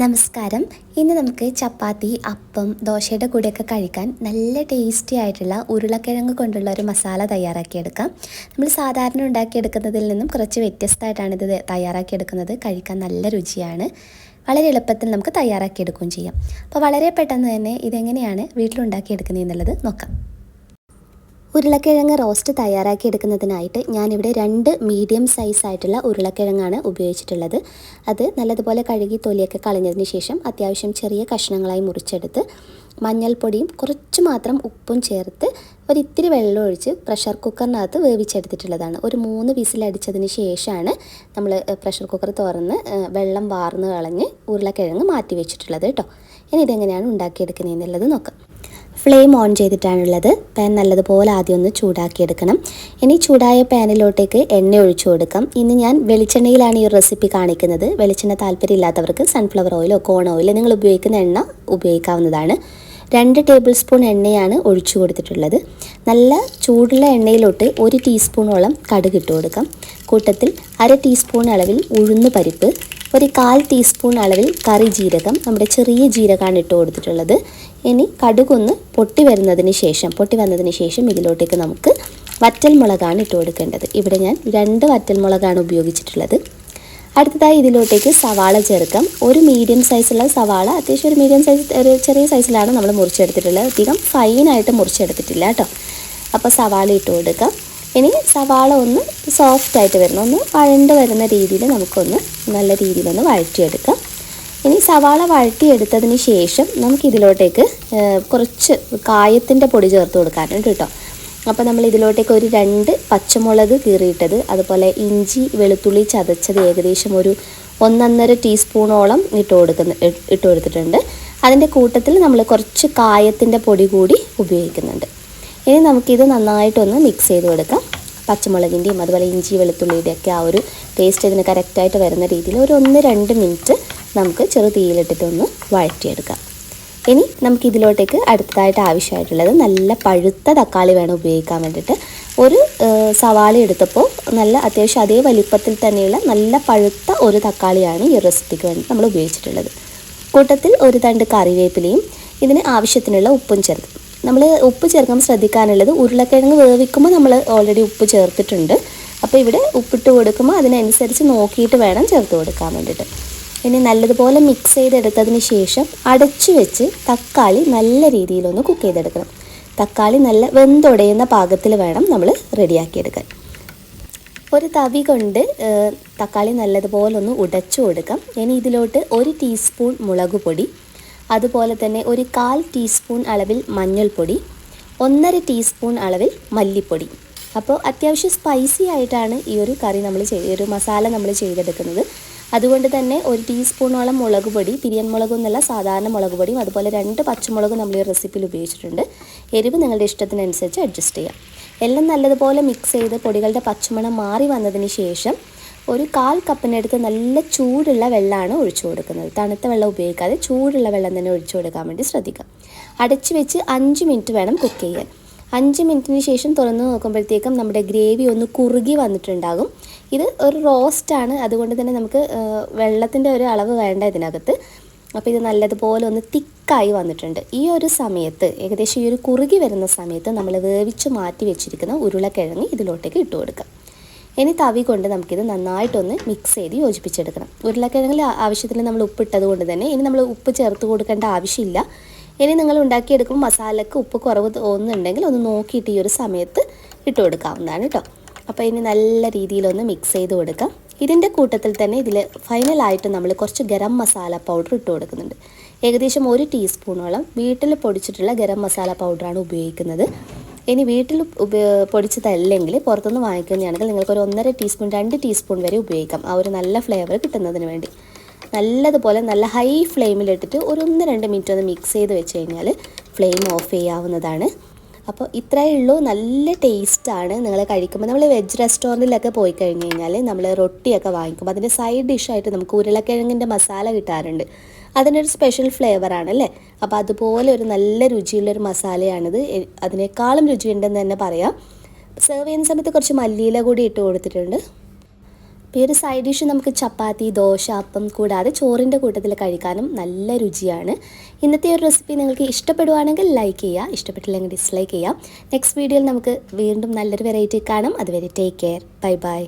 നമസ്കാരം. ഇന്ന് നമുക്ക് ചപ്പാത്തി, അപ്പം, ദോശയുടെ കൂടെയൊക്കെ കഴിക്കാൻ നല്ല ടേസ്റ്റി ആയിട്ടുള്ള ഉരുളക്കിഴങ്ങ് കൊണ്ടുള്ള ഒരു മസാല തയ്യാറാക്കിയെടുക്കാം. നമ്മൾ സാധാരണ ഉണ്ടാക്കിയെടുക്കുന്നതിൽ നിന്നും കുറച്ച് വ്യത്യസ്തമായിട്ടാണ് ഇത് തയ്യാറാക്കിയെടുക്കുന്നത്. കഴിക്കാൻ നല്ല രുചിയാണ്. വളരെ എളുപ്പത്തിൽ നമുക്ക് തയ്യാറാക്കിയെടുക്കുകയും ചെയ്യാം. അപ്പോൾ വളരെ പെട്ടെന്ന് തന്നെ ഇതെങ്ങനെയാണ് വീട്ടിലുണ്ടാക്കിയെടുക്കുന്നത് എന്നുള്ളത് നോക്കാം. ഉരുളക്കിഴങ്ങ് റോസ്റ്റ് തയ്യാറാക്കിയെടുക്കുന്നതിനായിട്ട് ഞാനിവിടെ 2 മീഡിയം സൈസ് ആയിട്ടുള്ള ഉരുളക്കിഴങ്ങാണ് ഉപയോഗിച്ചിട്ടുള്ളത്. അത് നല്ലതുപോലെ കഴുകി തൊലിയൊക്കെ കളഞ്ഞതിന് ശേഷം അത്യാവശ്യം ചെറിയ കഷ്ണങ്ങളായി മുറിച്ചെടുത്ത് മഞ്ഞൾപ്പൊടിയും കുറച്ച് മാത്രം ഉപ്പും ചേർത്ത് ഒരിത്തിരി വെള്ളം ഒഴിച്ച് പ്രഷർ കുക്കറിനകത്ത് വേവിച്ചെടുത്തിട്ടുള്ളതാണ്. ഒരു 3 വിസിലടിച്ചതിന് ശേഷമാണ് നമ്മൾ പ്രഷർ കുക്കർ തുറന്ന് വെള്ളം വാർന്ന് കളഞ്ഞ് ഉരുളക്കിഴങ്ങ് മാറ്റി വെച്ചിട്ടുള്ളത് കേട്ടോ. ഇനി ഇതെങ്ങനെയാണ് ഉണ്ടാക്കിയെടുക്കുന്നത് എന്നുള്ളത് നോക്കാം. Flame on ചെയ്തിട്ടാണുള്ളത്. പാൻ നല്ലതുപോലെ ആദ്യം ഒന്ന് ചൂടാക്കിയെടുക്കണം. ഇനി ചൂടായ പാനിലോട്ടേക്ക് എണ്ണ ഒഴിച്ചു കൊടുക്കാം. ഇന്ന് ഞാൻ വെളിച്ചെണ്ണയിലാണ് ഈ റെസിപ്പി കാണിക്കുന്നത്. വെളിച്ചെണ്ണ താല്പര്യമില്ലാത്തവർക്ക് സൺഫ്ലവർ ഓയിലോ കോൺ ഓയിലോ നിങ്ങൾ ഉപയോഗിക്കുന്ന എണ്ണ ഉപയോഗിക്കാവുന്നതാണ്. 2 ടേബിൾ സ്പൂൺ എണ്ണയാണ് ഒഴിച്ചു കൊടുത്തിട്ടുള്ളത്. നല്ല ചൂടുള്ള എണ്ണയിലോട്ട് 1 ടീസ്പൂണോളം കടുക് ഇട്ട് കൊടുക്കാം. കൂട്ടത്തിൽ 1/2 ടീസ്പൂൺ അളവിൽ ഉഴുന്ന് പരിപ്പ്, 1/4 ടീസ്പൂൺ അളവിൽ കറി ജീരകം, നമ്മുടെ ചെറിയ ജീരകമാണ് ഇട്ട് കൊടുത്തിട്ടുള്ളത്. ഇനി കടുകൊന്ന് പൊട്ടി വന്നതിന് ശേഷം ഇതിലോട്ടേക്ക് നമുക്ക് വറ്റൽമുളകാണ് ഇട്ട് കൊടുക്കേണ്ടത്. ഇവിടെ ഞാൻ 2 വറ്റൽമുളകാണ് ഉപയോഗിച്ചിട്ടുള്ളത്. അടുത്തതായി ഇതിലോട്ടേക്ക് സവാള ചേർക്കാം. ഒരു മീഡിയം സൈസുള്ള സവാള, അത്യാവശ്യം ഒരു മീഡിയം സൈസ്, ഒരു ചെറിയ സൈസിലാണ് നമ്മൾ മുറിച്ചെടുത്തിട്ടുള്ളത്. അധികം ഫൈനായിട്ട് മുറിച്ചെടുത്തിട്ടില്ല കേട്ടോ. അപ്പോൾ സവാള ഇട്ട് കൊടുക്കാം. ഇനി സവാള ഒന്ന് സോഫ്റ്റായിട്ട് വരണം, ഒന്ന് വഴണ്ട് വരുന്ന രീതിയിൽ നമുക്കൊന്ന് നല്ല രീതിയിലൊന്ന് വഴറ്റിയെടുക്കാം. ഇനി സവാള വഴറ്റിയെടുത്തതിന് ശേഷം നമുക്കിതിലോട്ടേക്ക് കുറച്ച് കായത്തിൻ്റെ പൊടി ചേർത്ത് കൊടുക്കാനുണ്ട് കേട്ടോ. അപ്പോൾ നമ്മൾ ഇതിലോട്ടേക്ക് ഒരു 2 പച്ചമുളക് കീറിയിട്ടത്, അതുപോലെ വെളുത്തുള്ളി ചതച്ചത് ഏകദേശം ഒരു 1.5 ടീസ്പൂണോളം ഇട്ട് കൊടുത്തിട്ടുണ്ട്. അതിൻ്റെ കൂട്ടത്തിൽ നമ്മൾ കുറച്ച് കായത്തിൻ്റെ പൊടി കൂടി ഉപയോഗിക്കുന്നുണ്ട്. ഇനി നമുക്കിത് നന്നായിട്ടൊന്ന് മിക്സ് ചെയ്ത് കൊടുക്കാം. പച്ചമുളകിൻ്റെയും അതുപോലെ വെളുത്തുള്ളിയുടെയൊക്കെ ആ ഒരു ടേസ്റ്റ് ഇതിന് കറക്റ്റായിട്ട് വരുന്ന രീതിയിൽ ഒരു 1-2 മിനിറ്റ് നമുക്ക് ചെറു തീയിലിട്ടിട്ടൊന്ന് വഴറ്റിയെടുക്കാം. ഇനി നമുക്കിതിലോട്ടേക്ക് അടുത്തതായിട്ട് ആവശ്യമായിട്ടുള്ളത് നല്ല പഴുത്ത തക്കാളി വേണം ഉപയോഗിക്കാൻ വേണ്ടിയിട്ട്. ഒരു സവാള എടുത്തപ്പോൾ നല്ല അത്യാവശ്യം അതേ വലിപ്പത്തിൽ തന്നെയുള്ള നല്ല പഴുത്ത ഒരു തക്കാളിയാണ് ഈ റെസിപ്പിക്ക് വേണ്ടി നമ്മൾ ഉപയോഗിച്ചിട്ടുള്ളത്. കൂട്ടത്തിൽ ഒരു തണ്ട് കറിവേപ്പിലയും ഇതിന് ആവശ്യത്തിനുള്ള ഉപ്പും ചേർത്ത്. നമ്മൾ ഉപ്പ് ചേർക്കുമ്പോൾ ശ്രദ്ധിക്കാനുള്ളത്, ഉരുളക്കിഴങ്ങ് വേവിക്കുമ്പോൾ നമ്മൾ ഓൾറെഡി ഉപ്പ് ചേർത്തിട്ടുണ്ട്. അപ്പോൾ ഇവിടെ ഉപ്പിട്ട് കൊടുക്കുമ്പോൾ അതിനനുസരിച്ച് നോക്കിയിട്ട് വേണം ചേർത്ത് കൊടുക്കാൻ വേണ്ടിയിട്ട്. ഇനി നല്ലതുപോലെ മിക്സ് ചെയ്തെടുത്തതിന് ശേഷം അടച്ചു വെച്ച് തക്കാളി നല്ല രീതിയിലൊന്ന് കുക്ക് ചെയ്തെടുക്കണം. തക്കാളി നല്ല വെന്തുടയുന്ന പാകത്തിൽ വേണം നമ്മൾ റെഡിയാക്കിയെടുക്കാൻ. ഒരു തവി കൊണ്ട് തക്കാളി നല്ലതുപോലെ ഒന്ന് ഉടച്ചു കൊടുക്കാം. ഇനി ഇതിലോട്ട് 1 ടീസ്പൂൺ മുളക് പൊടി, അതുപോലെ തന്നെ 1/4 ടീസ്പൂൺ അളവിൽ മഞ്ഞൾപ്പൊടി, 1.5 ടീസ്പൂൺ അളവിൽ മല്ലിപ്പൊടി. അപ്പോൾ അത്യാവശ്യം സ്പൈസി ആയിട്ടാണ് ഈ ഒരു കറി ഒരു മസാല നമ്മൾ ചെയ്തെടുക്കുന്നത്. അതുകൊണ്ട് തന്നെ 1 ടീസ്പൂണോളം മുളക് പൊടി, പിരിയൻ മുളകൊന്നല്ല സാധാരണ മുളക് പൊടിയും, അതുപോലെ 2 പച്ചമുളക് നമ്മൾ ഈ റെസിപ്പിയിൽ ഉപയോഗിച്ചിട്ടുണ്ട്. എരിവ് നിങ്ങളുടെ ഇഷ്ടത്തിനനുസരിച്ച് അഡ്ജസ്റ്റ് ചെയ്യാം. എല്ലാം നല്ലതുപോലെ മിക്സ് ചെയ്ത് പൊടികളുടെ പച്ചമണം മാറി വന്നതിന് ശേഷം ഒരു 1/4 കപ്പിനടുത്ത് നല്ല ചൂടുള്ള വെള്ളമാണ് ഒഴിച്ചു കൊടുക്കുന്നത്. തണുത്ത വെള്ളം ഉപയോഗിക്കാതെ ചൂടുള്ള വെള്ളം തന്നെ ഒഴിച്ചു കൊടുക്കാൻ വേണ്ടി ശ്രദ്ധിക്കാം. അടച്ചു വെച്ച് 5 മിനിറ്റ് വേണം കുക്ക് ചെയ്യാൻ. 5 മിനിറ്റിന് ശേഷം തുറന്ന് നോക്കുമ്പോഴത്തേക്കും നമ്മുടെ ഗ്രേവി ഒന്ന് കുറുകി വന്നിട്ടുണ്ടാകും. ഇത് ഒരു റോസ്റ്റാണ്, അതുകൊണ്ട് തന്നെ നമുക്ക് വെള്ളത്തിൻ്റെ ഒരു അളവ് വേണ്ട ഇതിനകത്ത്. അപ്പോൾ ഇത് നല്ലതുപോലെ ഒന്ന് തിക്കായി വന്നിട്ടുണ്ട്. ഈ ഒരു സമയത്ത്, ഏകദേശം ഈ ഒരു കുറുകി വരുന്ന സമയത്ത് നമ്മൾ വേവിച്ച് മാറ്റി വെച്ചിരിക്കുന്ന ഉരുളക്കിഴങ്ങ് ഇതിലോട്ടേക്ക് ഇട്ട് കൊടുക്കാം. ഇനി തവി കൊണ്ട് നമുക്കിത് നന്നായിട്ടൊന്ന് മിക്സ് ചെയ്ത് യോജിപ്പിച്ചെടുക്കണം. ഉരുളക്കിഴങ്ങിൽ ആവശ്യത്തിന് നമ്മൾ ഉപ്പിട്ടത് കൊണ്ട് തന്നെ ഇനി നമ്മൾ ഉപ്പ് ചേർത്ത് കൊടുക്കേണ്ട ആവശ്യമില്ല. ഇനി നിങ്ങൾ ഉണ്ടാക്കിയെടുക്കുമ്പോൾ മസാലയ്ക്ക് ഉപ്പ് കുറവ് തോന്നുന്നുണ്ടെങ്കിൽ ഒന്ന് നോക്കിയിട്ട് ഈ ഒരു സമയത്ത് ഇട്ട് കൊടുക്കാവുന്നതാണ് കേട്ടോ. അപ്പോൾ ഇനി നല്ല രീതിയിലൊന്ന് മിക്സ് ചെയ്ത് കൊടുക്കാം. ഇതിൻ്റെ കൂട്ടത്തിൽ തന്നെ ഇതിൽ ഫൈനലായിട്ട് നമ്മൾ കുറച്ച് ഗരം മസാല പൗഡർ ഇട്ട് കൊടുക്കുന്നുണ്ട്. ഏകദേശം 1 ടീസ്പൂണോളം വീട്ടിൽ പൊടിച്ചിട്ടുള്ള ഗരം മസാല പൗഡറാണ് ഉപയോഗിക്കുന്നത്. ഇനി വീട്ടിൽ പൊടിച്ചതല്ലെങ്കിൽ പുറത്തുനിന്ന് വാങ്ങിക്കുന്നതാണെങ്കിൽ നിങ്ങൾക്കൊരു 1.5 ടീസ്പൂൺ 2 ടീസ്പൂൺ വരെ ഉപയോഗിക്കാം, ആ ഒരു നല്ല ഫ്ലേവർ കിട്ടുന്നതിന് വേണ്ടി. നല്ലതുപോലെ നല്ല ഹൈ ഫ്ലെയിമിലിട്ടിട്ട് ഒരു 1-2 മിനിറ്റ് ഒന്ന് മിക്സ് ചെയ്ത് വെച്ച് കഴിഞ്ഞാൽ ഫ്ലെയിം ഓഫ് ചെയ്യാവുന്നതാണ്. അപ്പോൾ ഇത്രയേ ഉള്ളൂ. നല്ല ടേസ്റ്റാണ്. നിങ്ങൾ കഴിക്കുമ്പോൾ നമ്മൾ വെജ് റെസ്റ്റോറൻറ്റിലൊക്കെ പോയി കഴിഞ്ഞ് കഴിഞ്ഞാൽ നമ്മൾ റൊട്ടിയൊക്കെ വാങ്ങിക്കുമ്പോൾ അതിൻ്റെ സൈഡ് ഡിഷായിട്ട് നമുക്ക് ഉരുളക്കിഴങ്ങിൻ്റെ മസാല കിട്ടാറുണ്ട്. അതിനൊരു സ്പെഷ്യൽ ഫ്ലേവറാണല്ലേ. അപ്പോൾ അതുപോലെ ഒരു നല്ല രുചിയുള്ളൊരു മസാലയാണിത്. അതിനേക്കാളും രുചിയുണ്ടെന്ന് തന്നെ പറയാം. സെർവ് ചെയ്യുന്ന സമയത്ത് കുറച്ച് മല്ലിയില കൂടി ഇട്ട് കൊടുത്തിട്ടുണ്ട്. ഈ ഒരു സൈഡ് ഡിഷ് നമുക്ക് ചപ്പാത്തി, ദോശ, അപ്പം കൂടാതെ ചോറിൻ്റെ കൂട്ടത്തിൽ കഴിക്കാനും നല്ല രുചിയാണ്. ഇന്നത്തെ ഒരു റെസിപ്പി നിങ്ങൾക്ക് ഇഷ്ടപ്പെടുവാണെങ്കിൽ ലൈക്ക് ചെയ്യുക, ഇഷ്ടപ്പെട്ടില്ലെങ്കിൽ ഡിസ്ലൈക്ക് ചെയ്യാം. നെക്സ്റ്റ് വീഡിയോയിൽ നമുക്ക് വീണ്ടും നല്ലൊരു വെറൈറ്റി കാണാം. അതുവരെ ടേക്ക് കെയർ, ബൈ ബൈ.